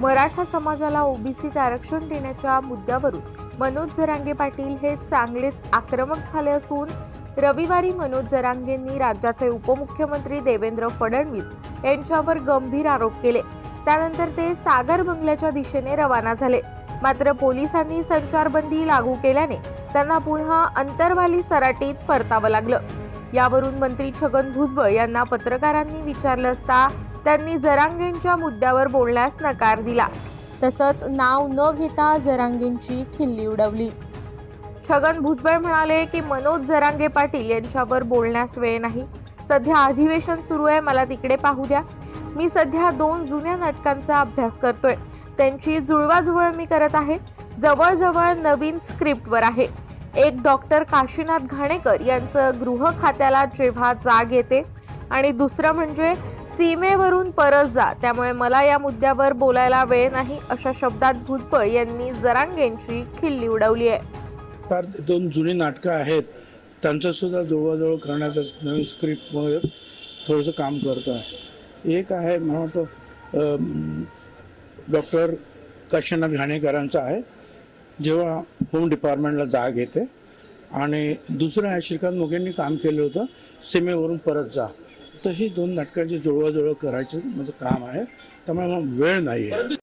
मराठा समाजाला ओबीसीत आरक्षण देण्याच्या मुद्द्यावरून मनोज जरांगे पाटील हे चांगलेच आक्रमक झाले असून रविवारी मनोज जरांगेंनी राज्याचे उपमुख्यमंत्री देवेंद्र फडणवीस यांच्यावर गंभीर आरोप केले। त्यानंतर ते सागर बंगल्याच्या दिशेने रवाना झाले। मात्र पोलिसांनी संचारबंदी लागू केल्याने त्यांना पुन्हा अंतरवाली सराटीत परतावं लागलं। यावरून मंत्री छगन भुजबळ यांना पत्रकारांनी विचारलं असता त्यांनी जरांगेंच्या मुद्द्यावर बोलण्यास नकार दिला। तसंच नाव न घेता जरांगेंची खिल्ली उडवली। छगन भुजबळ म्हणाले की मनोज जरांगे पाटील यांच्यावर बोलण्यास वेळ नाही। सध्या अधिवेशन सुरू आहे, मला तिकडे पाहू द्या। मी सध्या 2 जुन्या नाटकांचा अभ्यास करतोय, त्यांची जुळवाजुळव मी करत आहे। जवळजवळ नवीन स्क्रिप्टवर आहे। एक डॉक्टर काशीनाथ घाणेकर यांचं गृह खात्याला जेव्हा जाग येते आणि दुसरं म्हणजे सीमेवरून परत जा, त्यामुळे मला या मुद्द्यावर बोलायला वेळ नाही, अशा शब्दात भुजबळ यांनी जरांगेंची खिल्ली उडवली आहे। 2 जुनी नाटकं आहेत, त्यांचं सुद्धा जुळवाजुळव करण्याचं नवीन स्क्रिप्टमध्ये थोडंसं काम करत आहे। एक आहे म्हणतो डॉक्टर काशीनाथ घाणेकरांचं आहे, जेव्हा होम डिपार्टमेंटला जाग येते, आणि दुसरं आहे श्रीकांत मोघेंनी काम केलं होतं सीमेवरून परत जा। तर ही 2 नाटकांची जुळवाजुळव करायचं माझं काम आहे, त्यामुळे मग वेळ नाही आहे।